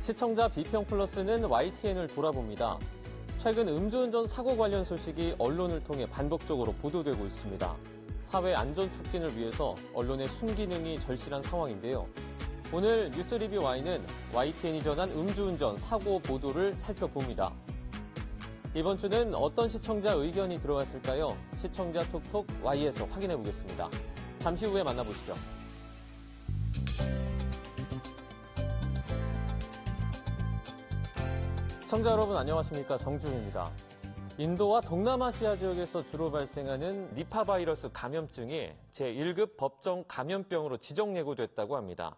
시청자 비평 플러스는 YTN을 돌아봅니다. 최근 음주운전 사고 관련 소식이 언론을 통해 반복적으로 보도되고 있습니다. 사회 안전 촉진을 위해서 언론의 순기능이 절실한 상황인데요. 오늘 뉴스 리뷰 Y는 YTN이 전한 음주운전 사고 보도를 살펴봅니다. 이번 주는 어떤 시청자 의견이 들어왔을까요? 시청자 톡톡 Y에서 확인해 보겠습니다. 잠시 후에 만나보시죠. 시청자 여러분 안녕하십니까? 정주호입니다. 인도와 동남아시아 지역에서 주로 발생하는 니파 바이러스 감염증이 제1급 법정 감염병으로 지정 예고됐다고 합니다.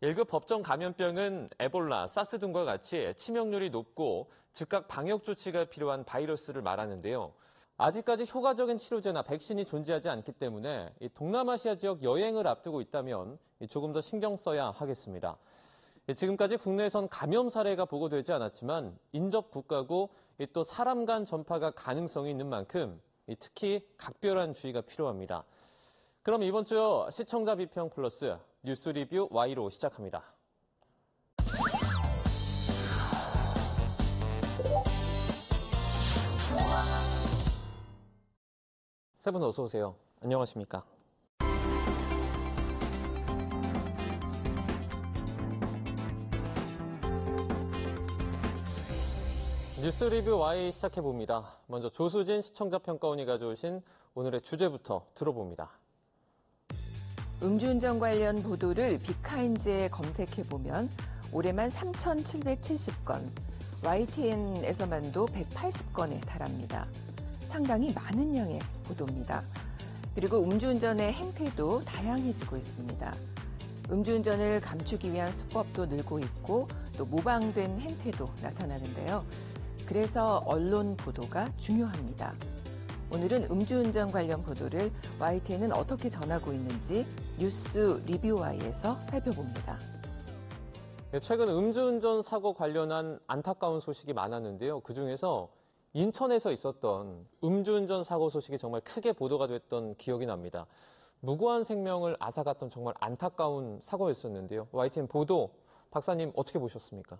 1급 법정 감염병은 에볼라, 사스 등과 같이 치명률이 높고 즉각 방역 조치가 필요한 바이러스를 말하는데요. 아직까지 효과적인 치료제나 백신이 존재하지 않기 때문에 동남아시아 지역 여행을 앞두고 있다면 조금 더 신경 써야 하겠습니다. 지금까지 국내에선 감염 사례가 보고되지 않았지만 인접 국가고 또 사람 간 전파가 가능성이 있는 만큼 특히 각별한 주의가 필요합니다. 그럼 이번 주 시청자 비평 플러스 뉴스 리뷰 Y로 시작합니다. 세 분 어서 오세요. 안녕하십니까? 뉴스 리뷰 Y 시작해봅니다. 먼저 조수진 시청자평가원이 가져오신 오늘의 주제부터 들어봅니다. 음주운전 관련 보도를 빅카인즈에 검색해보면 올해만 3,770건, YTN에서만도 180건에 달합니다. 상당히 많은 양의 보도입니다. 그리고 음주운전의 행태도 다양해지고 있습니다. 음주운전을 감추기 위한 수법도 늘고 있고 또 모방된 행태도 나타나는데요. 그래서 언론 보도가 중요합니다. 오늘은 음주운전 관련 보도를 YTN은 어떻게 전하고 있는지 뉴스 리뷰 Y에서 살펴봅니다. 최근 음주운전 사고 관련한 안타까운 소식이 많았는데요. 그중에서 인천에서 있었던 음주운전 사고 소식이 정말 크게 보도가 됐던 기억이 납니다. 무고한 생명을 앗아갔던 정말 안타까운 사고였었는데요. YTN 보도, 박사님 어떻게 보셨습니까?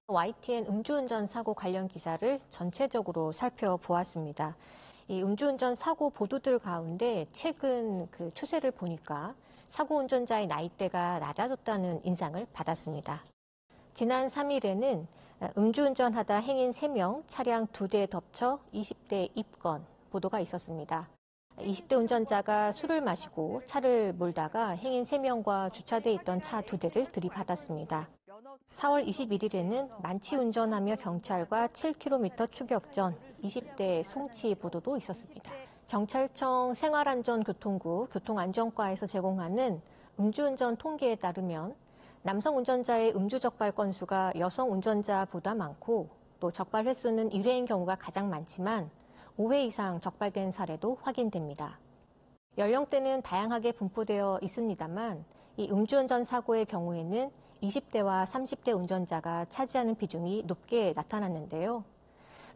YTN 음주운전 사고 관련 기사를 전체적으로 살펴보았습니다. 이 음주운전 사고 보도들 가운데 최근 그 추세를 보니까 사고 운전자의 나이대가 낮아졌다는 인상을 받았습니다. 지난 3일에는 음주운전하다 행인 3명, 차량 2대 덮쳐 20대 입건 보도가 있었습니다. 20대 운전자가 술을 마시고 차를 몰다가 행인 3명과 주차돼 있던 차 2대를 들이받았습니다. 4월 21일에는 만취 운전하며 경찰과 7km 추격 전 20대 송치 보도도 있었습니다. 경찰청 생활안전교통국 교통안전과에서 제공하는 음주운전 통계에 따르면 남성 운전자의 음주 적발 건수가 여성 운전자보다 많고 또 적발 횟수는 1회인 경우가 가장 많지만 5회 이상 적발된 사례도 확인됩니다. 연령대는 다양하게 분포되어 있습니다만 이 음주운전 사고의 경우에는 20대와 30대 운전자가 차지하는 비중이 높게 나타났는데요.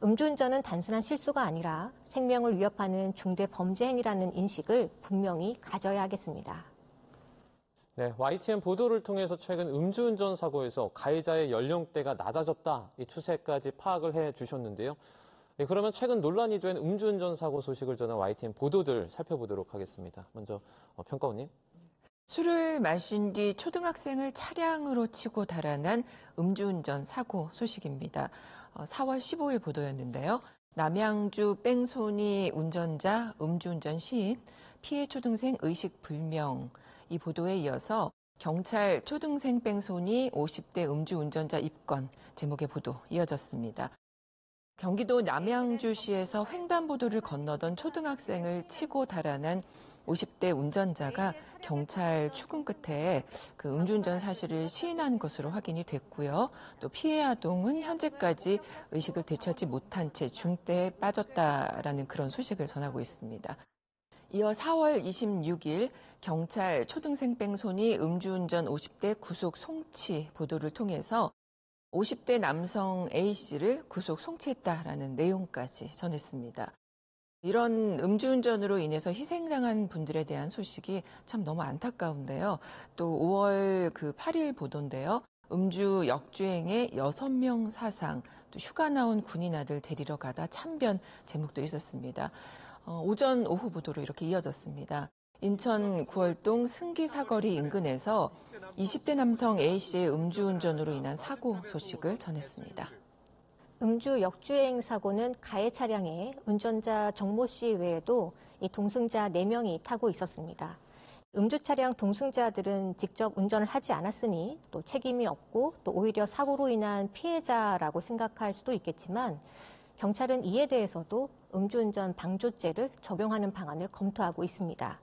음주운전은 단순한 실수가 아니라 생명을 위협하는 중대 범죄 행위라는 인식을 분명히 가져야 하겠습니다. 네, YTN 보도를 통해서 최근 음주운전 사고에서 가해자의 연령대가 낮아졌다, 이 추세까지 파악을 해주셨는데요. 네, 그러면 최근 논란이 된 음주운전 사고 소식을 전한 YTN 보도들 살펴보도록 하겠습니다. 먼저 평가원님. 술을 마신 뒤 초등학생을 차량으로 치고 달아난 음주운전 사고 소식입니다. 4월 15일 보도였는데요. 남양주 뺑소니 운전자 음주운전 시인, 피해 초등생 의식 불명. 이 보도에 이어서 경찰 초등생 뺑소니 50대 음주운전자 입건 제목의 보도 이어졌습니다. 경기도 남양주시에서 횡단보도를 건너던 초등학생을 치고 달아난 50대 운전자가 경찰 추궁 끝에 그 음주운전 사실을 시인한 것으로 확인이 됐고요. 또 피해 아동은 현재까지 의식을 되찾지 못한 채 중대에 빠졌다라는 그런 소식을 전하고 있습니다. 이어 4월 26일 경찰 초등생 뺑소니 음주운전 50대 구속 송치 보도를 통해서 50대 남성 A씨를 구속 송치했다라는 내용까지 전했습니다. 이런 음주운전으로 인해서 희생당한 분들에 대한 소식이 참 너무 안타까운데요. 또 5월 8일 보도인데요. 음주 역주행에 6명 사상, 또 휴가 나온 군인 아들 데리러 가다 참변 제목도 있었습니다. 오전 오후 보도로 이렇게 이어졌습니다. 인천 구월동 승기 사거리 인근에서 20대 남성 A씨의 음주운전으로 인한 사고 소식을 전했습니다. 음주 역주행 사고는 가해 차량에 운전자 정모 씨 외에도 이 동승자 4명이 타고 있었습니다. 음주 차량 동승자들은 직접 운전을 하지 않았으니 또 책임이 없고 또 오히려 사고로 인한 피해자라고 생각할 수도 있겠지만 경찰은 이에 대해서도 음주운전 방조죄를 적용하는 방안을 검토하고 있습니다.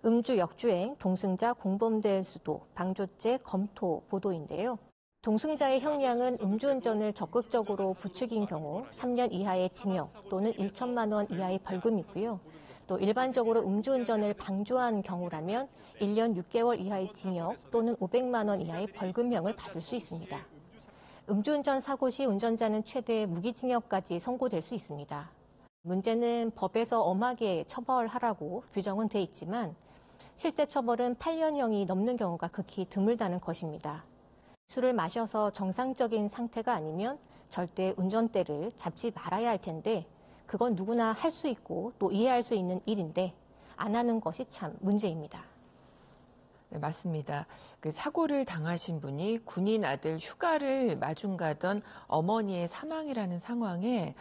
음주 역주행 동승자 공범될 수도 방조죄 검토 보도인데요. 동승자의 형량은 음주운전을 적극적으로 부추긴 경우 3년 이하의 징역 또는 1천만 원 이하의 벌금이고요. 또 일반적으로 음주운전을 방조한 경우라면 1년 6개월 이하의 징역 또는 500만 원 이하의 벌금형을 받을 수 있습니다. 음주운전 사고 시 운전자는 최대 무기징역까지 선고될 수 있습니다. 문제는 법에서 엄하게 처벌하라고 규정은 돼 있지만 실제 처벌은 8년형이 넘는 경우가 극히 드물다는 것입니다. 술을 마셔서 정상적인 상태가 아니면 절대 운전대를 잡지 말아야 할 텐데 그건 누구나 할 수 있고 또 이해할 수 있는 일인데 안 하는 것이 참 문제입니다. 네, 맞습니다. 그 사고를 당하신 분이 군인 아들 휴가를 마중 가던 어머니의 사망이라는 상황에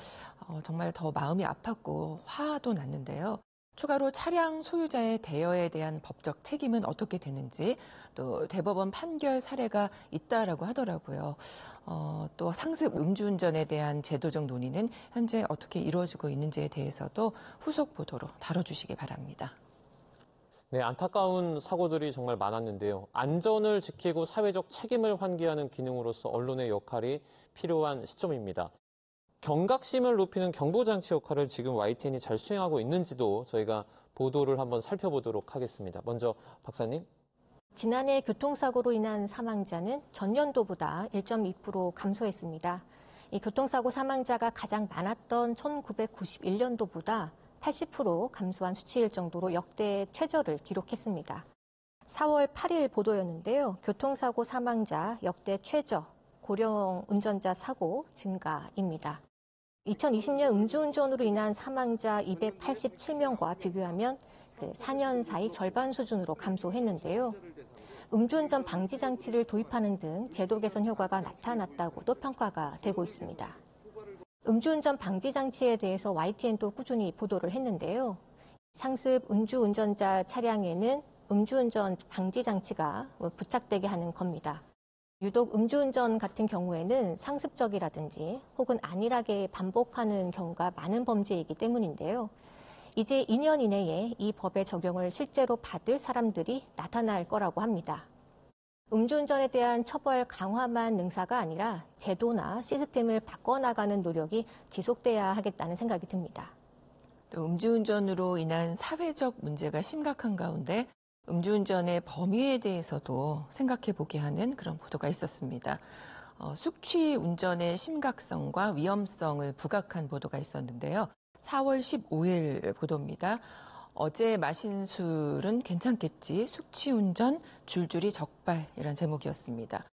정말 더 마음이 아팠고 화도 났는데요. 추가로 차량 소유자의 대여에 대한 법적 책임은 어떻게 되는지 또 대법원 판결 사례가 있다라고 하더라고요. 또 상습 음주운전에 대한 제도적 논의는 현재 어떻게 이루어지고 있는지에 대해서도 후속 보도로 다뤄주시기 바랍니다. 네, 안타까운 사고들이 정말 많았는데요. 안전을 지키고 사회적 책임을 환기하는 기능으로서 언론의 역할이 필요한 시점입니다. 경각심을 높이는 경보장치 역할을 지금 YTN이 잘 수행하고 있는지도 저희가 보도를 한번 살펴보도록 하겠습니다. 먼저 박사님. 지난해 교통사고로 인한 사망자는 전년도보다 1.2% 감소했습니다. 이 교통사고 사망자가 가장 많았던 1991년도보다 80% 감소한 수치일 정도로 역대 최저를 기록했습니다. 4월 8일 보도였는데요. 교통사고 사망자 역대 최저, 고령 운전자 사고 증가입니다. 2020년 음주운전으로 인한 사망자 287명과 비교하면 4년 사이 절반 수준으로 감소했는데요. 음주운전 방지 장치를 도입하는 등 제도 개선 효과가 나타났다고도 평가가 되고 있습니다. 음주운전 방지 장치에 대해서 YTN도 꾸준히 보도를 했는데요. 상습 음주운전자 차량에는 음주운전 방지 장치가 부착되게 하는 겁니다. 유독 음주운전 같은 경우에는 상습적이라든지 혹은 안일하게 반복하는 경우가 많은 범죄이기 때문인데요. 이제 2년 이내에 이 법의 적용을 실제로 받을 사람들이 나타날 거라고 합니다. 음주운전에 대한 처벌 강화만 능사가 아니라 제도나 시스템을 바꿔나가는 노력이 지속돼야 하겠다는 생각이 듭니다. 또 음주운전으로 인한 사회적 문제가 심각한 가운데 음주운전의 범위에 대해서도 생각해 보게 하는 그런 보도가 있었습니다. 숙취 운전의 심각성과 위험성을 부각한 보도가 있었는데요. 4월 15일 보도입니다. 어제 마신 술은 괜찮겠지, 숙취운전 줄줄이 적발이란 제목이었습니다.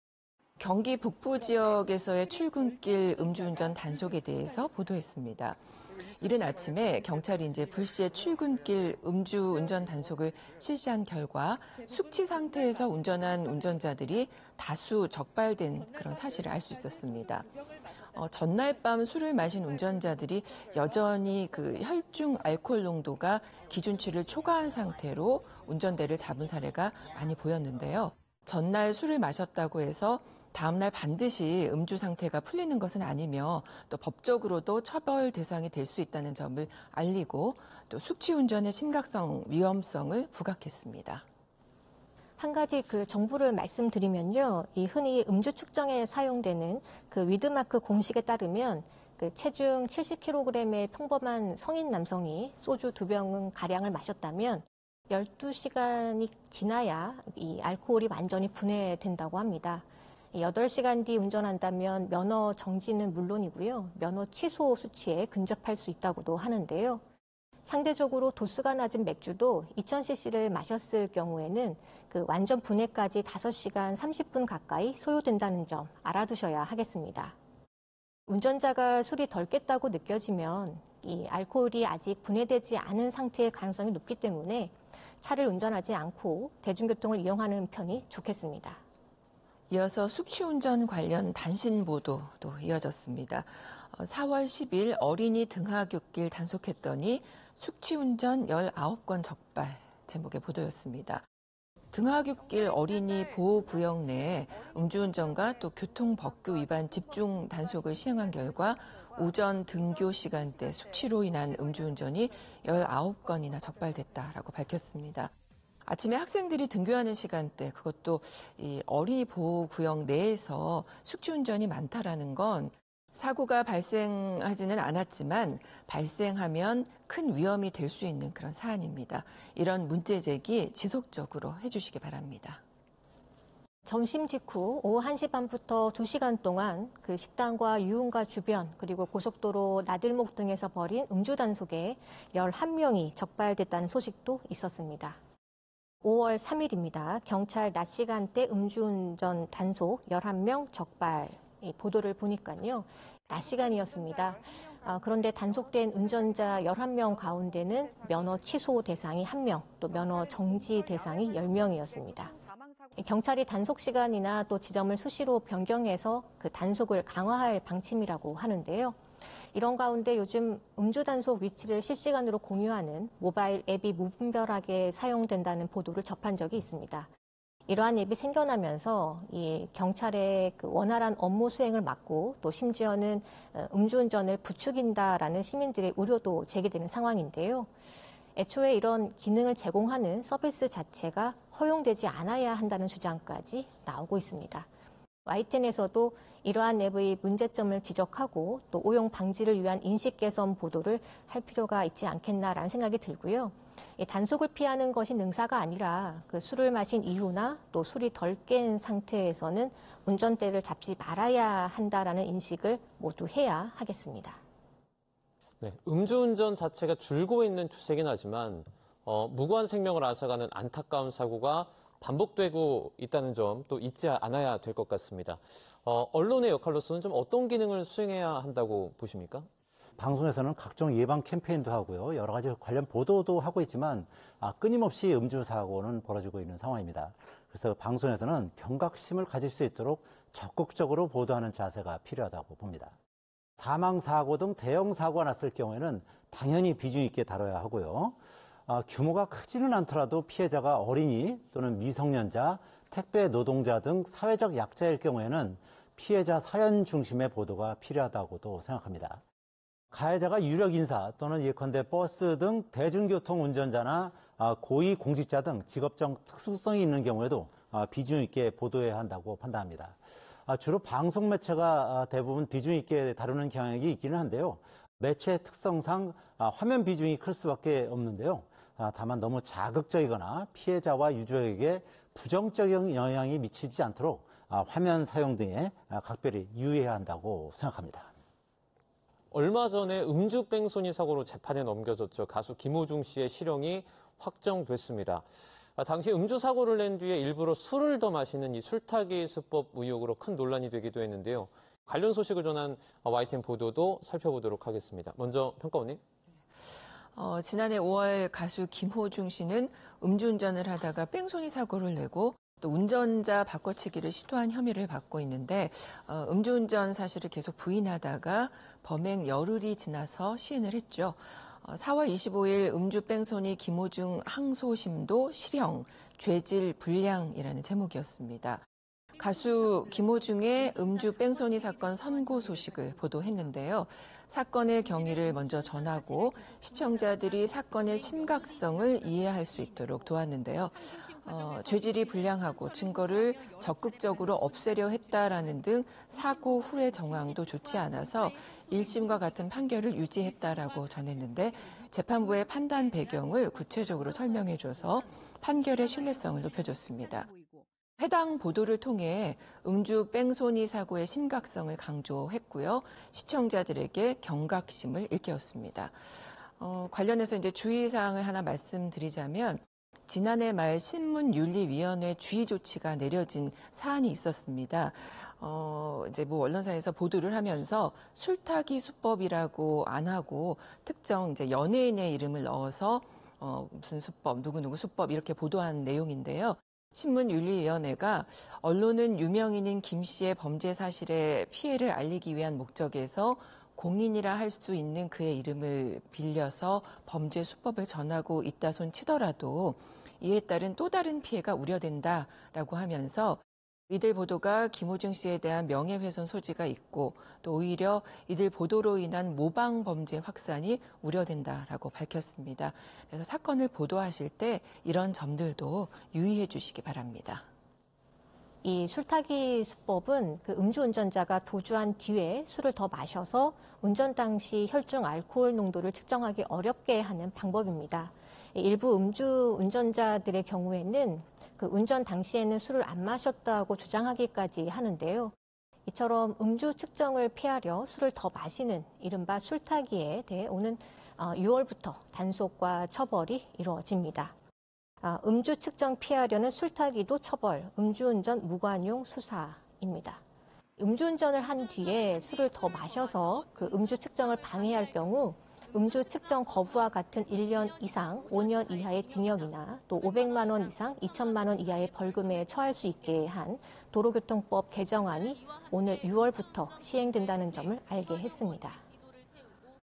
경기 북부 지역에서의 출근길 음주운전 단속에 대해서 보도했습니다. 이른 아침에 경찰이 이제 불시에 출근길 음주운전 단속을 실시한 결과 숙취 상태에서 운전한 운전자들이 다수 적발된 그런 사실을 알 수 있었습니다. 전날 밤 술을 마신 운전자들이 여전히 그 혈중 알코올 농도가 기준치를 초과한 상태로 운전대를 잡은 사례가 많이 보였는데요. 전날 술을 마셨다고 해서 다음날 반드시 음주 상태가 풀리는 것은 아니며 또 법적으로도 처벌 대상이 될 수 있다는 점을 알리고 또 숙취운전의 심각성, 위험성을 부각했습니다. 한 가지 정보를 말씀드리면요. 이 흔히 음주 측정에 사용되는 위드마크 공식에 따르면 체중 70kg의 평범한 성인 남성이 소주 2병 가량을 마셨다면 12시간이 지나야 이 알코올이 완전히 분해된다고 합니다. 8시간 뒤 운전한다면 면허 정지는 물론이고요. 면허 취소 수치에 근접할 수 있다고도 하는데요. 상대적으로 도수가 낮은 맥주도 2000cc를 마셨을 경우에는 그 완전 분해까지 5시간 30분 가까이 소요된다는 점 알아두셔야 하겠습니다. 운전자가 술이 덜 깼다고 느껴지면 이 알코올이 아직 분해되지 않은 상태의 가능성이 높기 때문에 차를 운전하지 않고 대중교통을 이용하는 편이 좋겠습니다. 이어서 숙취운전 관련 단신 보도도 이어졌습니다. 4월 10일 어린이 등하굣길 단속했더니 숙취운전 19건 적발 제목의 보도였습니다. 등하굣길 어린이 보호구역 내에 음주운전과 또 교통법규 위반 집중 단속을 시행한 결과 오전 등교 시간대 숙취로 인한 음주운전이 19건이나 적발됐다라고 밝혔습니다. 아침에 학생들이 등교하는 시간대, 그것도 이 어린이 보호구역 내에서 숙취운전이 많다라는 건 사고가 발생하지는 않았지만 발생하면 큰 위험이 될 수 있는 그런 사안입니다. 이런 문제 제기 지속적으로 해주시기 바랍니다. 점심 직후 오후 1시 반부터 2시간 동안 그 식당과 유흥가 주변 그리고 고속도로 나들목 등에서 벌인 음주 단속에 11명이 적발됐다는 소식도 있었습니다. 5월 3일입니다. 경찰 낮 시간대 음주운전 단속 11명 적발 보도를 보니까요. 낮 시간이었습니다. 그런데 단속된 운전자 11명 가운데는 면허 취소 대상이 1명, 또 면허 정지 대상이 10명이었습니다. 경찰이 단속 시간이나 또 지점을 수시로 변경해서 그 단속을 강화할 방침이라고 하는데요. 이런 가운데 요즘 음주 단속 위치를 실시간으로 공유하는 모바일 앱이 무분별하게 사용된다는 보도를 접한 적이 있습니다. 이러한 앱이 생겨나면서 이 경찰의 그 원활한 업무 수행을 막고 또 심지어는 음주운전을 부추긴다라는 시민들의 우려도 제기되는 상황인데요. 애초에 이런 기능을 제공하는 서비스 자체가 허용되지 않아야 한다는 주장까지 나오고 있습니다. YTN에서도 이러한 앱의 문제점을 지적하고 또 오용 방지를 위한 인식 개선 보도를 할 필요가 있지 않겠나라는 생각이 들고요. 이 단속을 피하는 것이 능사가 아니라 그 술을 마신 이후나 또 술이 덜 깬 상태에서는 운전대를 잡지 말아야 한다라는 인식을 모두 해야 하겠습니다. 네, 음주운전 자체가 줄고 있는 추세긴 하지만 무고한 생명을 앗아가는 안타까운 사고가 반복되고 있다는 점 또 잊지 않아야 될 것 같습니다. 언론의 역할로서는 좀 어떤 기능을 수행해야 한다고 보십니까? 방송에서는 각종 예방 캠페인도 하고요. 여러 가지 관련 보도도 하고 있지만 끊임없이 음주 사고는 벌어지고 있는 상황입니다. 그래서 방송에서는 경각심을 가질 수 있도록 적극적으로 보도하는 자세가 필요하다고 봅니다. 사망 사고 등 대형 사고가 났을 경우에는 당연히 비중 있게 다뤄야 하고요. 규모가 크지는 않더라도 피해자가 어린이 또는 미성년자, 택배 노동자 등 사회적 약자일 경우에는 피해자 사연 중심의 보도가 필요하다고도 생각합니다. 가해자가 유력 인사 또는 예컨대 버스 등 대중교통 운전자나 고위 공직자 등 직업적 특수성이 있는 경우에도 비중 있게 보도해야 한다고 판단합니다. 주로 방송 매체가 대부분 비중 있게 다루는 경향이 있기는 한데요. 매체 특성상 화면 비중이 클 수밖에 없는데요. 다만 너무 자극적이거나 피해자와 유저에게 부정적인 영향이 미치지 않도록 화면 사용 등에 각별히 유의해야 한다고 생각합니다. 얼마 전에 음주 뺑소니 사고로 재판에 넘겨졌죠. 가수 김호중 씨의 실형이 확정됐습니다. 당시 음주 사고를 낸 뒤에 일부러 술을 더 마시는 이 술타기 수법 의혹으로 큰 논란이 되기도 했는데요. 관련 소식을 전한 YTN 보도도 살펴보도록 하겠습니다. 먼저 평가원님. 지난해 5월 가수 김호중 씨는 음주운전을 하다가 뺑소니 사고를 내고 또 운전자 바꿔치기를 시도한 혐의를 받고 있는데 음주운전 사실을 계속 부인하다가 범행 열흘이 지나서 시인을 했죠. 4월 25일 음주 뺑소니 김호중 항소심도 실형, 죄질 불량이라는 제목이었습니다. 가수 김호중의 음주 뺑소니 사건 선고 소식을 보도했는데요. 사건의 경위를 먼저 전하고 시청자들이 사건의 심각성을 이해할 수 있도록 도왔는데요. 죄질이 불량하고 증거를 적극적으로 없애려 했다라는 등 사고 후의 정황도 좋지 않아서 1심과 같은 판결을 유지했다라고 전했는데 재판부의 판단 배경을 구체적으로 설명해줘서 판결의 신뢰성을 높여줬습니다. 해당 보도를 통해 음주 뺑소니 사고의 심각성을 강조했고요. 시청자들에게 경각심을 일깨웠습니다. 관련해서 이제 주의사항을 하나 말씀드리자면 지난해 말 신문윤리위원회 주의 조치가 내려진 사안이 있었습니다. 이제 뭐 언론사에서 보도를 하면서 술타기 수법이라고 안 하고 특정 이제 연예인의 이름을 넣어서 무슨 수법, 누구누구 수법 이렇게 보도한 내용인데요. 신문윤리위원회가 언론은 유명인인 김 씨의 범죄 사실의 피해를 알리기 위한 목적에서 공인이라 할 수 있는 그의 이름을 빌려서 범죄 수법을 전하고 있다 손 치더라도 이에 따른 또 다른 피해가 우려된다라고 하면서 이들 보도가 김호중 씨에 대한 명예훼손 소지가 있고 또 오히려 이들 보도로 인한 모방 범죄 확산이 우려된다라고 밝혔습니다. 그래서 사건을 보도하실 때 이런 점들도 유의해 주시기 바랍니다. 이 술타기 수법은 그 음주운전자가 도주한 뒤에 술을 더 마셔서 운전 당시 혈중 알코올 농도를 측정하기 어렵게 하는 방법입니다. 일부 음주운전자들의 경우에는 그 운전 당시에는 술을 안 마셨다고 주장하기까지 하는데요. 이처럼 음주 측정을 피하려 술을 더 마시는 이른바 술타기에 대해 오는 6월부터 단속과 처벌이 이루어집니다. 음주 측정 피하려는 술타기도 처벌, 음주운전 무관용 수사입니다. 음주운전을 한 뒤에 술을 더 마셔서 그 음주 측정을 방해할 경우 음주 측정 거부와 같은 1년 이상 5년 이하의 징역이나 또 500만 원 이상 2천만 원 이하의 벌금에 처할 수 있게 한 도로교통법 개정안이 오늘 6월부터 시행된다는 점을 알게 했습니다.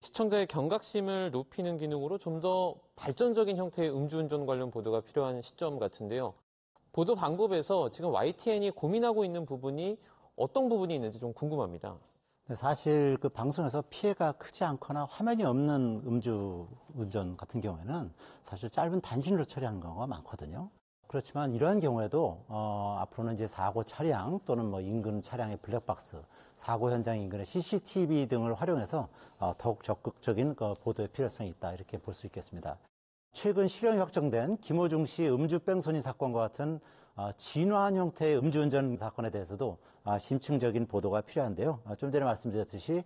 시청자의 경각심을 높이는 기능으로 좀 더 발전적인 형태의 음주운전 관련 보도가 필요한 시점 같은데요. 보도 방법에서 지금 YTN이 고민하고 있는 부분이 어떤 부분이 있는지 좀 궁금합니다. 사실 그 방송에서 피해가 크지 않거나 화면이 없는 음주운전 같은 경우에는 사실 짧은 단신으로 처리하는 경우가 많거든요. 그렇지만 이러한 경우에도 앞으로는 이제 사고 차량 또는 뭐 인근 차량의 블랙박스, 사고 현장 인근의 CCTV 등을 활용해서 더욱 적극적인 보도의 필요성이 있다 이렇게 볼 수 있겠습니다. 최근 실형이 확정된 김호중 씨 음주 뺑소니 사건과 같은 진화한 형태의 음주운전 사건에 대해서도 심층적인 보도가 필요한데요. 좀 전에 말씀드렸듯이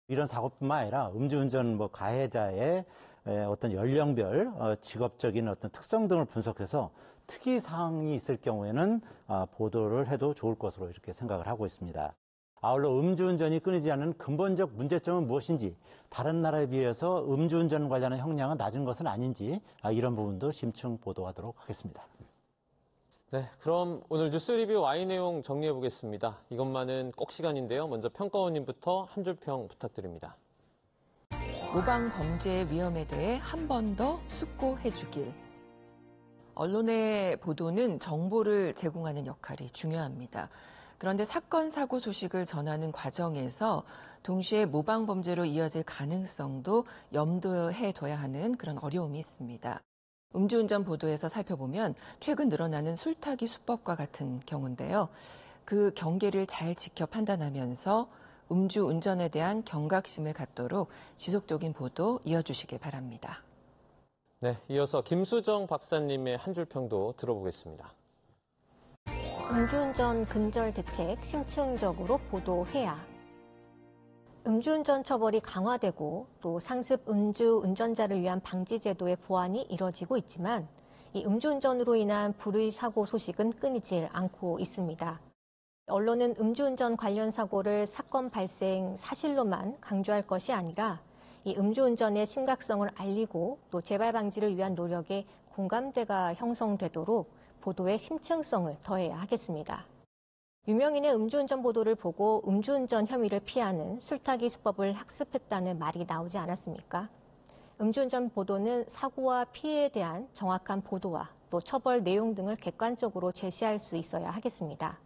이런 사고뿐만 아니라 음주운전 가해자의 어떤 연령별, 직업적인 어떤 특성 등을 분석해서 특이 사항이 있을 경우에는 보도를 해도 좋을 것으로 이렇게 생각을 하고 있습니다. 아울러 음주운전이 끊이지 않는 근본적 문제점은 무엇인지, 다른 나라에 비해서 음주운전 관련한 형량은 낮은 것은 아닌지 이런 부분도 심층 보도하도록 하겠습니다. 네, 그럼 오늘 뉴스 리뷰 Y 내용 정리해 보겠습니다. 이것만은 꼭 시간인데요. 먼저 평가원님부터 한 줄 평 부탁드립니다. 모방 범죄의 위험에 대해 한 번 더 숙고해 주길. 언론의 보도는 정보를 제공하는 역할이 중요합니다. 그런데 사건, 사고 소식을 전하는 과정에서 동시에 모방 범죄로 이어질 가능성도 염두해 둬야 하는 그런 어려움이 있습니다. 음주운전 보도에서 살펴보면 최근 늘어나는 술타기 수법과 같은 경우인데요. 그 경계를 잘 지켜 판단하면서 음주운전에 대한 경각심을 갖도록 지속적인 보도 이어주시길 바랍니다. 네, 이어서 김수정 박사님의 한 줄 평도 들어보겠습니다. 음주운전 근절 대책 심층적으로 보도해야. 음주운전 처벌이 강화되고 또 상습 음주 운전자를 위한 방지 제도의 보완이 이뤄지고 있지만 이 음주운전으로 인한 불의 사고 소식은 끊이질 않고 있습니다. 언론은 음주운전 관련 사고를 사건 발생 사실로만 강조할 것이 아니라 이 음주운전의 심각성을 알리고 또 재발 방지를 위한 노력에 공감대가 형성되도록 보도의 심층성을 더해야 하겠습니다. 유명인의 음주운전 보도를 보고 음주운전 혐의를 피하는 술타기 수법을 학습했다는 말이 나오지 않았습니까? 음주운전 보도는 사고와 피해에 대한 정확한 보도와 또 처벌 내용 등을 객관적으로 제시할 수 있어야 하겠습니다.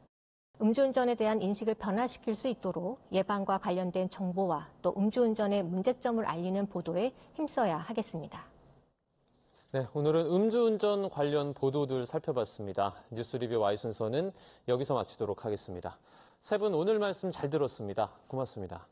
음주운전에 대한 인식을 변화시킬 수 있도록 예방과 관련된 정보와 또 음주운전의 문제점을 알리는 보도에 힘써야 하겠습니다. 네, 오늘은 음주운전 관련 보도들 살펴봤습니다. 뉴스 리뷰 Y 순서는 여기서 마치도록 하겠습니다. 세 분 오늘 말씀 잘 들었습니다. 고맙습니다.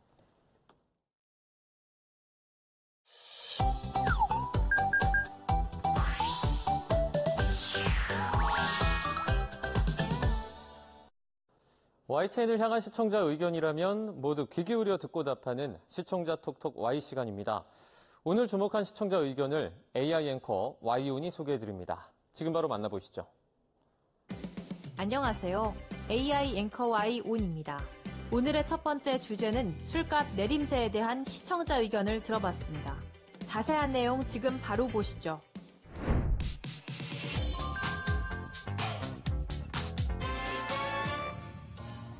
YTN을 향한 시청자 의견이라면 모두 귀 기울여 듣고 답하는 시청자 톡톡 Y 시간입니다. 오늘 주목한 시청자 의견을 AI 앵커 Y온이 소개해드립니다. 지금 바로 만나보시죠. 안녕하세요. AI 앵커 Y온입니다. 오늘의 첫 번째 주제는 술값 내림세에 대한 시청자 의견을 들어봤습니다. 자세한 내용 지금 바로 보시죠.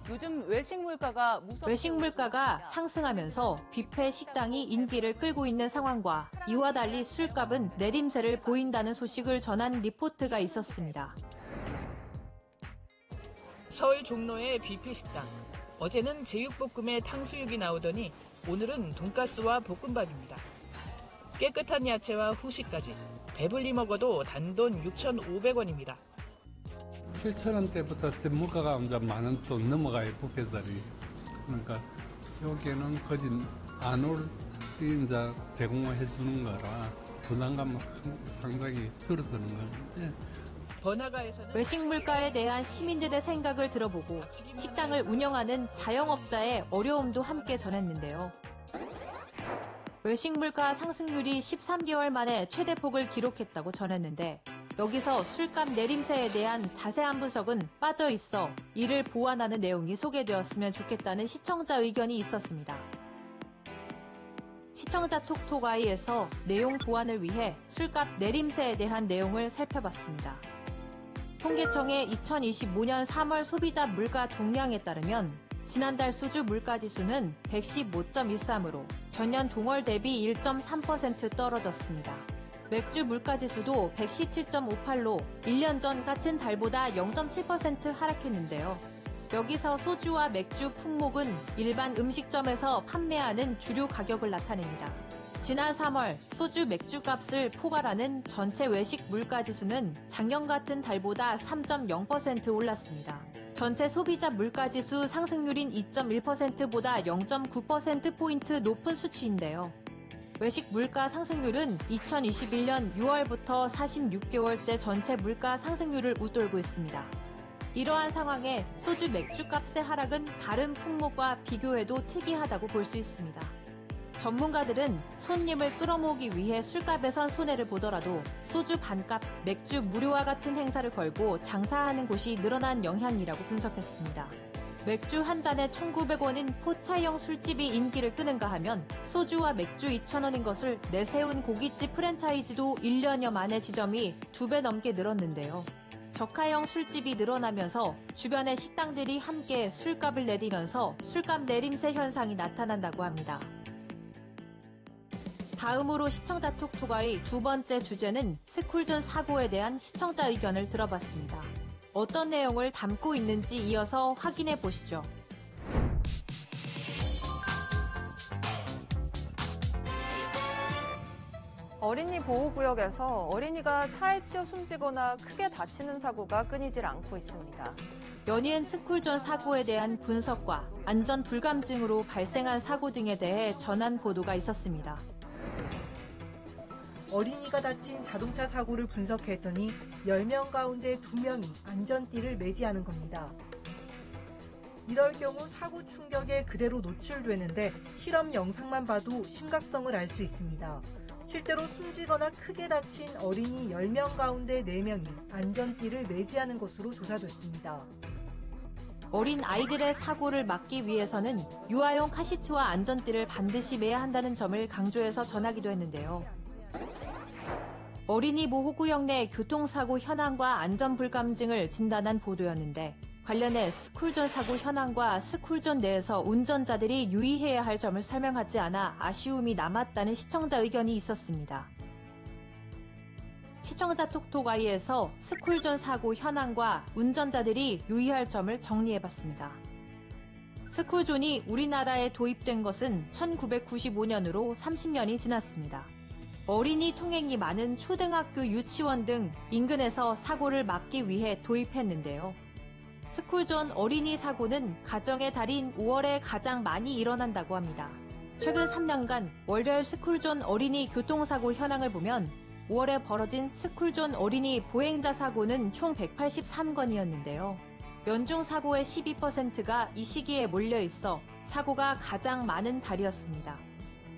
요즘 외식 물가가 상승하면서 뷔페 식당이 인기를 끌고 있는 상황과 이와 달리 술값은 내림세를 보인다는 소식을 전한 리포트가 있었습니다. 서울 종로의 뷔페 식당. 어제는 제육볶음에 탕수육이 나오더니 오늘은 돈가스와 볶음밥입니다. 깨끗한 야채와 후식까지 배불리 먹어도 단돈 6,500원입니다. 7,000원대부터 물가가 이제 10,000원 또 넘어가요, 뷔페들이. 그러니까 여기는 거진 안올 이제 제공을 해주는 거라 부담감은 상당히 줄어드는 건데. 번화가에서는 외식 물가에 대한 시민들의 생각을 들어보고 식당을 운영하는 자영업자의 어려움도 함께 전했는데요. 외식 물가 상승률이 13개월 만에 최대폭을 기록했다고 전했는데 여기서 술값 내림세에 대한 자세한 분석은 빠져 있어 이를 보완하는 내용이 소개되었으면 좋겠다는 시청자 의견이 있었습니다. 시청자 톡톡아이에서 내용 보완을 위해 술값 내림세에 대한 내용을 살펴봤습니다. 통계청의 2025년 3월 소비자 물가 동향에 따르면 지난달 소주 물가지수는 115.13으로 전년 동월 대비 1.3% 떨어졌습니다. 맥주 물가지수도 117.58로 1년 전 같은 달보다 0.7% 하락했는데요. 여기서 소주와 맥주 품목은 일반 음식점에서 판매하는 주류 가격을 나타냅니다. 지난 3월 소주 맥주 값을 포괄하는 전체 외식 물가지수는 작년 같은 달보다 3.0% 올랐습니다. 전체 소비자 물가지수 상승률인 2.1%보다 0.9%포인트 높은 수치인데요. 외식 물가 상승률은 2021년 6월부터 46개월째 전체 물가 상승률을 웃돌고 있습니다. 이러한 상황에 소주 맥주 값의 하락은 다른 품목과 비교해도 특이하다고 볼 수 있습니다. 전문가들은 손님을 끌어모으기 위해 술값에선 손해를 보더라도 소주 반값, 맥주 무료와 같은 행사를 걸고 장사하는 곳이 늘어난 영향이라고 분석했습니다. 맥주 한 잔에 1,900원인 포차형 술집이 인기를 끄는가 하면 소주와 맥주 2,000원인 것을 내세운 고깃집 프랜차이즈도 1년여 만에 지점이 2배 넘게 늘었는데요. 저가형 술집이 늘어나면서 주변의 식당들이 함께 술값을 내리면서 술값 내림세 현상이 나타난다고 합니다. 다음으로 시청자 톡톡아의 두 번째 주제는 스쿨존 사고에 대한 시청자 의견을 들어봤습니다. 어떤 내용을 담고 있는지 이어서 확인해 보시죠. 어린이 보호구역에서 어린이가 차에 치여 숨지거나 크게 다치는 사고가 끊이질 않고 있습니다. 연이은 스쿨존 사고에 대한 분석과 안전 불감증으로 발생한 사고 등에 대해 전한 보도가 있었습니다. 어린이가 다친 자동차 사고를 분석했더니 10명 가운데 2명이 안전띠를 매지 않은 겁니다. 이럴 경우 사고 충격에 그대로 노출되는데 실험 영상만 봐도 심각성을 알 수 있습니다. 실제로 숨지거나 크게 다친 어린이 10명 가운데 4명이 안전띠를 매지 않은 것으로 조사됐습니다. 어린 아이들의 사고를 막기 위해서는 유아용 카시트와 안전띠를 반드시 매야 한다는 점을 강조해서 전하기도 했는데요. 어린이 보호구역 내 교통사고 현황과 안전불감증을 진단한 보도였는데 관련해 스쿨존 사고 현황과 스쿨존 내에서 운전자들이 유의해야 할 점을 설명하지 않아 아쉬움이 남았다는 시청자 의견이 있었습니다. 시청자 톡톡아이에서 스쿨존 사고 현황과 운전자들이 유의할 점을 정리해봤습니다. 스쿨존이 우리나라에 도입된 것은 1995년으로 30년이 지났습니다. 어린이 통행이 많은 초등학교, 유치원 등 인근에서 사고를 막기 위해 도입했는데요. 스쿨존 어린이 사고는 가정의 달인 5월에 가장 많이 일어난다고 합니다. 최근 3년간 월별 스쿨존 어린이 교통사고 현황을 보면 5월에 벌어진 스쿨존 어린이 보행자 사고는 총 183건이었는데요. 연중 사고의 12%가 이 시기에 몰려 있어 사고가 가장 많은 달이었습니다.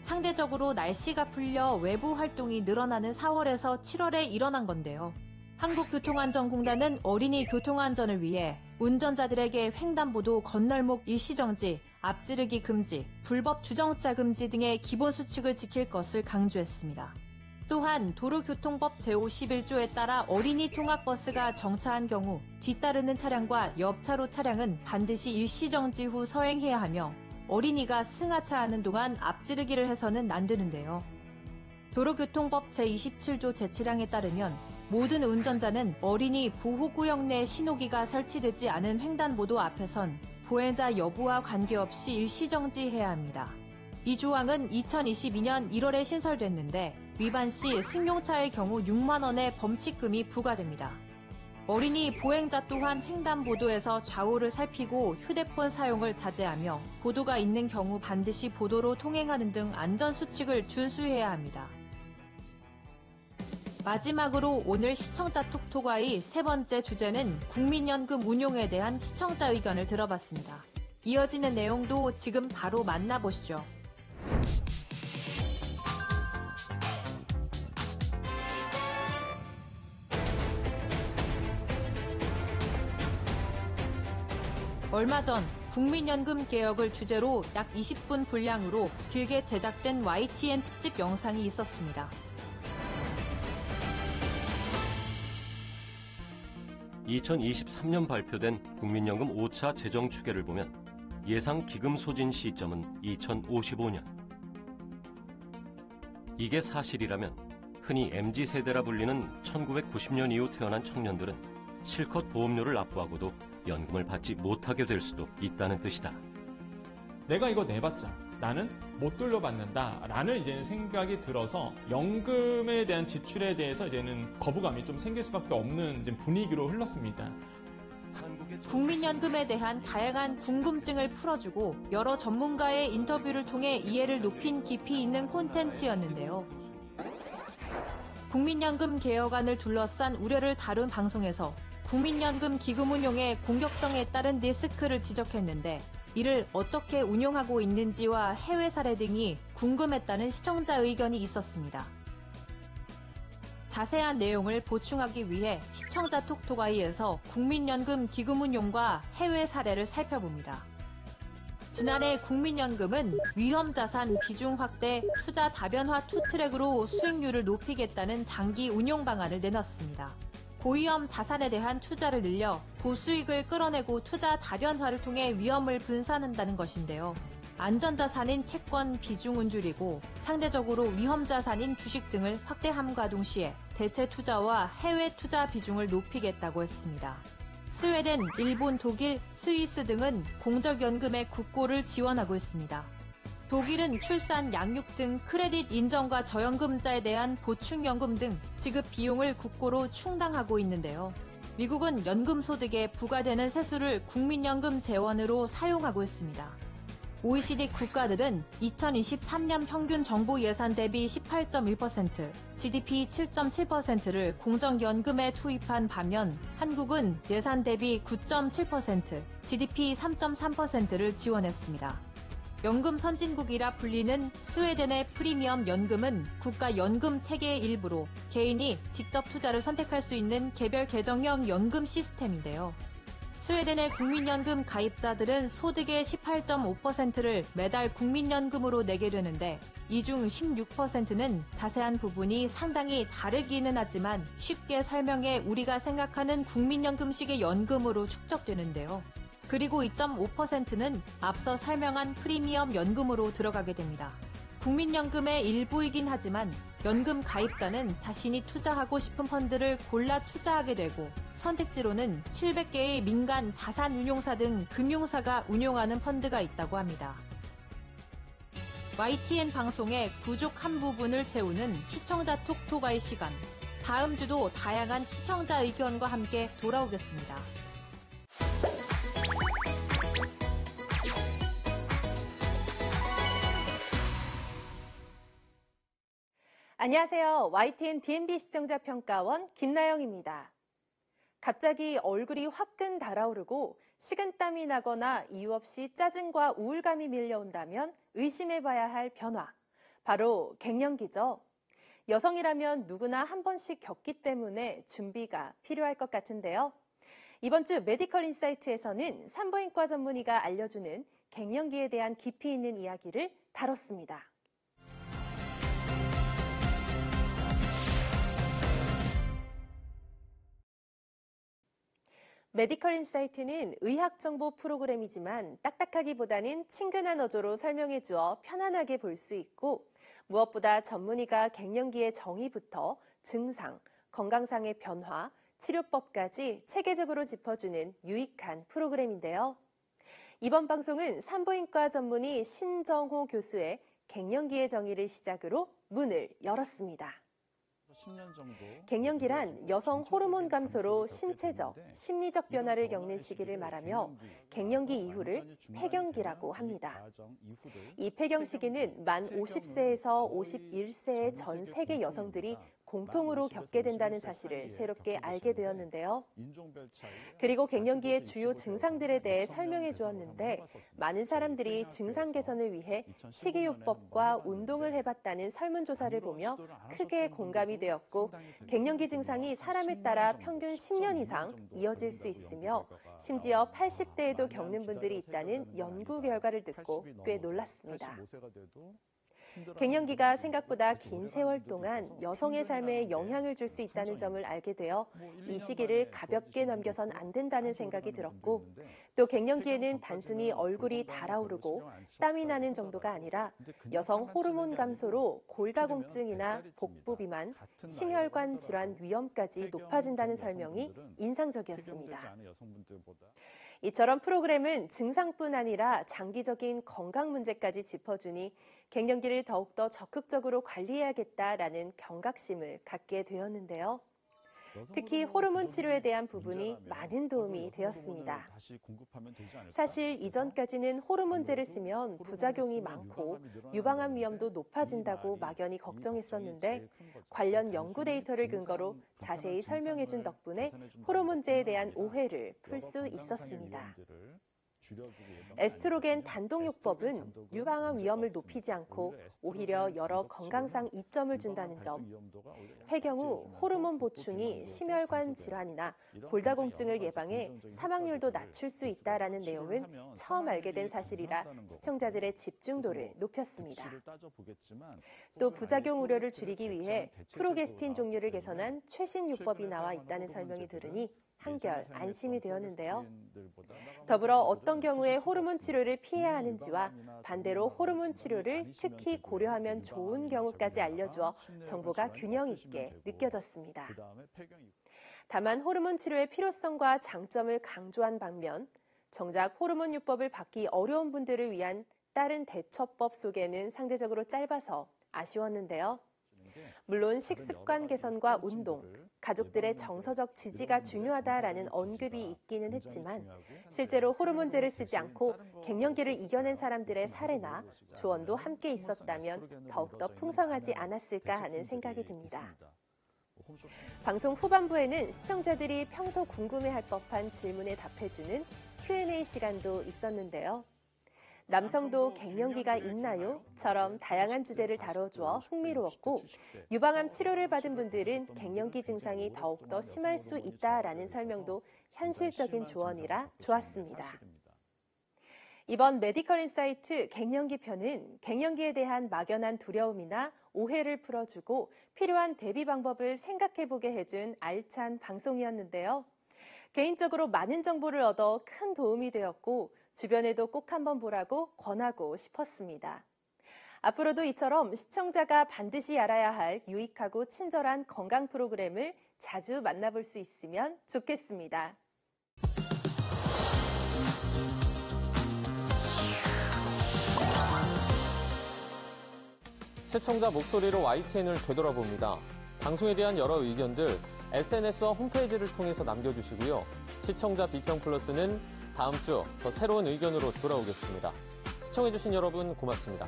상대적으로 날씨가 풀려 외부 활동이 늘어나는 4월에서 7월에 일어난 건데요. 한국교통안전공단은 어린이 교통안전을 위해 운전자들에게 횡단보도 건널목 일시정지, 앞지르기 금지, 불법 주정차 금지 등의 기본 수칙을 지킬 것을 강조했습니다. 또한 도로교통법 제51조에 따라 어린이 통학버스가 정차한 경우 뒤따르는 차량과 옆차로 차량은 반드시 일시정지 후 서행해야 하며 어린이가 승하차하는 동안 앞지르기를 해서는 안 되는데요. 도로교통법 제27조 제7항에 따르면 모든 운전자는 어린이 보호구역 내 신호기가 설치되지 않은 횡단보도 앞에선 보행자 여부와 관계없이 일시정지해야 합니다. 이 조항은 2022년 1월에 신설됐는데 위반 시 승용차의 경우 6만 원의 범칙금이 부과됩니다. 어린이 보행자 또한 횡단보도에서 좌우를 살피고 휴대폰 사용을 자제하며 보도가 있는 경우 반드시 보도로 통행하는 등 안전수칙을 준수해야 합니다. 마지막으로 오늘 시청자 톡톡아의 세 번째 주제는 국민연금 운용에 대한 시청자 의견을 들어봤습니다. 이어지는 내용도 지금 바로 만나보시죠. 얼마 전 국민연금 개혁을 주제로 약 20분 분량으로 길게 제작된 YTN 특집 영상이 있었습니다. 2023년 발표된 국민연금 5차 재정 추계를 보면 예상 기금 소진 시점은 2055년. 이게 사실이라면 흔히 MZ세대라 불리는 1990년 이후 태어난 청년들은 실컷 보험료를 납부하고도 연금을 받지 못하게 될 수도 있다는 뜻이다. 내가 이거 내봤자 나는 못 돌려받는다라는 이제는 생각이 들어서 연금에 대한 지출에 대해서 이제는 거부감이 좀 생길 수밖에 없는 이제 분위기로 흘렀습니다. 국민연금에 대한 다양한 궁금증을 풀어주고 여러 전문가의 인터뷰를 통해 이해를 높인 깊이 있는 콘텐츠였는데요. 국민연금 개혁안을 둘러싼 우려를 다룬 방송에서 국민연금 기금 운용의 공격성에 따른 리스크를 지적했는데 이를 어떻게 운용하고 있는지와 해외 사례 등이 궁금했다는 시청자 의견이 있었습니다. 자세한 내용을 보충하기 위해 시청자 톡톡아이에서 국민연금 기금 운용과 해외 사례를 살펴봅니다. 지난해 국민연금은 위험자산 비중 확대, 투자 다변화 투트랙으로 수익률을 높이겠다는 장기 운용 방안을 내놨습니다. 고위험 자산에 대한 투자를 늘려 고수익을 끌어내고 투자 다변화를 통해 위험을 분산한다는 것인데요. 안전자산인 채권 비중은 줄이고 상대적으로 위험자산인 주식 등을 확대함과 동시에 대체 투자와 해외 투자 비중을 높이겠다고 했습니다. 스웨덴, 일본, 독일, 스위스 등은 공적연금의 국고를 지원하고 있습니다. 독일은 출산, 양육 등 크레딧 인정과 저연금자에 대한 보충연금 등 지급 비용을 국고로 충당하고 있는데요. 미국은 연금소득에 부과되는 세수를 국민연금 재원으로 사용하고 있습니다. OECD 국가들은 2023년 평균 정부 예산 대비 18.1%, GDP 7.7%를 공적연금에 투입한 반면 한국은 예산 대비 9.7%, GDP 3.3%를 지원했습니다. 연금 선진국이라 불리는 스웨덴의 프리미엄 연금은 국가 연금 체계의 일부로 개인이 직접 투자를 선택할 수 있는 개별 계정형 연금 시스템인데요. 스웨덴의 국민연금 가입자들은 소득의 18.5%를 매달 국민연금으로 내게 되는데 이 중 16%는 자세한 부분이 상당히 다르기는 하지만 쉽게 설명해 우리가 생각하는 국민연금식의 연금으로 축적되는데요. 그리고 2.5%는 앞서 설명한 프리미엄 연금으로 들어가게 됩니다. 국민연금의 일부이긴 하지만 연금 가입자는 자신이 투자하고 싶은 펀드를 골라 투자하게 되고 선택지로는 700개의 민간 자산운용사 등 금융사가 운용하는 펀드가 있다고 합니다. YTN 방송의 부족한 부분을 채우는 시청자 톡톡아이 시간. 다음 주도 다양한 시청자 의견과 함께 돌아오겠습니다. 안녕하세요. YTN DMB 시청자 평가원 김나영입니다. 갑자기 얼굴이 화끈 달아오르고 식은땀이 나거나 이유 없이 짜증과 우울감이 밀려온다면 의심해봐야 할 변화. 바로 갱년기죠. 여성이라면 누구나 한 번씩 겪기 때문에 준비가 필요할 것 같은데요. 이번 주 메디컬 인사이트에서는 산부인과 전문의가 알려주는 갱년기에 대한 깊이 있는 이야기를 다뤘습니다. 메디컬 인사이트는 의학 정보 프로그램이지만 딱딱하기보다는 친근한 어조로 설명해 주어 편안하게 볼 수 있고, 무엇보다 전문의가 갱년기의 정의부터 증상, 건강상의 변화, 치료법까지 체계적으로 짚어주는 유익한 프로그램인데요. 이번 방송은 산부인과 전문의 신정호 교수의 갱년기의 정의를 시작으로 문을 열었습니다. 갱년기란 여성 호르몬 감소로 신체적, 심리적 변화를 겪는 시기를 말하며 갱년기 이후를 폐경기라고 합니다. 이 폐경 시기는 만 50세에서 51세의 전 세계 여성들이 공통으로 겪게 된다는 사실을 새롭게 알게 되었는데요. 그리고 갱년기의 주요 증상들에 대해 설명해 주었는데, 많은 사람들이 증상 개선을 위해 식이요법과 운동을 해봤다는 설문조사를 보며 크게 공감이 되었고, 갱년기 증상이 사람에 따라 평균 10년 이상 이어질 수 있으며 심지어 80대에도 겪는 분들이 있다는 연구 결과를 듣고 꽤 놀랐습니다. 갱년기가 생각보다 긴 세월 동안 여성의 삶에 영향을 줄 수 있다는 점을 알게 되어 이 시기를 가볍게 넘겨선 안 된다는 생각이 들었고, 또 갱년기에는 단순히 얼굴이 달아오르고 땀이 나는 정도가 아니라 여성 호르몬 감소로 골다공증이나 복부 비만, 심혈관 질환 위험까지 높아진다는 설명이 인상적이었습니다. 이처럼 프로그램은 증상뿐 아니라 장기적인 건강 문제까지 짚어주니 갱년기를 더욱더 적극적으로 관리해야겠다라는 경각심을 갖게 되었는데요. 특히 호르몬 치료에 대한 부분이 많은 도움이 되었습니다. 사실 이전까지는 호르몬제를 쓰면 부작용이 많고 유방암 위험도 높아진다고 막연히 걱정했었는데, 관련 연구 데이터를 근거로 자세히 설명해준 덕분에 호르몬제에 대한 오해를 풀 수 있었습니다. 에스트로겐 단독요법은 유방암 위험을 높이지 않고 오히려 여러 건강상 이점을 준다는 점, 폐경 후 호르몬 보충이 심혈관 질환이나 골다공증을 예방해 사망률도 낮출 수 있다는 내용은 처음 알게 된 사실이라 시청자들의 집중도를 높였습니다. 또 부작용 우려를 줄이기 위해 프로게스틴 종류를 개선한 최신 요법이 나와 있다는 설명이 들으니 한결 안심이 되었는데요. 더불어 어떤 경우에 호르몬 치료를 피해야 하는지와 반대로 호르몬 치료를 특히 고려하면 좋은 경우까지 알려주어 정보가 균형 있게 느껴졌습니다. 다만 호르몬 치료의 필요성과 장점을 강조한 반면, 정작 호르몬 요법을 받기 어려운 분들을 위한 다른 대처법 소개는 상대적으로 짧아서 아쉬웠는데요. 물론 식습관 개선과 운동, 가족들의 정서적 지지가 중요하다라는 언급이 있기는 했지만, 실제로 호르몬제를 쓰지 않고 갱년기를 이겨낸 사람들의 사례나 조언도 함께 있었다면 더욱더 풍성하지 않았을까 하는 생각이 듭니다. 방송 후반부에는 시청자들이 평소 궁금해할 법한 질문에 답해주는 Q&A 시간도 있었는데요. 남성도 갱년기가 있나요? 처럼 다양한 주제를 다뤄주어 흥미로웠고, 유방암 치료를 받은 분들은 갱년기 증상이 더욱더 심할 수 있다라는 설명도 현실적인 조언이라 좋았습니다. 이번 메디컬 인사이트 갱년기 편은 갱년기에 대한 막연한 두려움이나 오해를 풀어주고 필요한 대비 방법을 생각해보게 해준 알찬 방송이었는데요. 개인적으로 많은 정보를 얻어 큰 도움이 되었고, 주변에도 꼭 한번 보라고 권하고 싶었습니다. 앞으로도 이처럼 시청자가 반드시 알아야 할 유익하고 친절한 건강 프로그램을 자주 만나볼 수 있으면 좋겠습니다. 시청자 목소리로 YTN을 되돌아봅니다. 방송에 대한 여러 의견들 SNS와 홈페이지를 통해서 남겨주시고요. 시청자 비평 플러스는 다음 주 더 새로운 의견으로 돌아오겠습니다. 시청해주신 여러분 고맙습니다.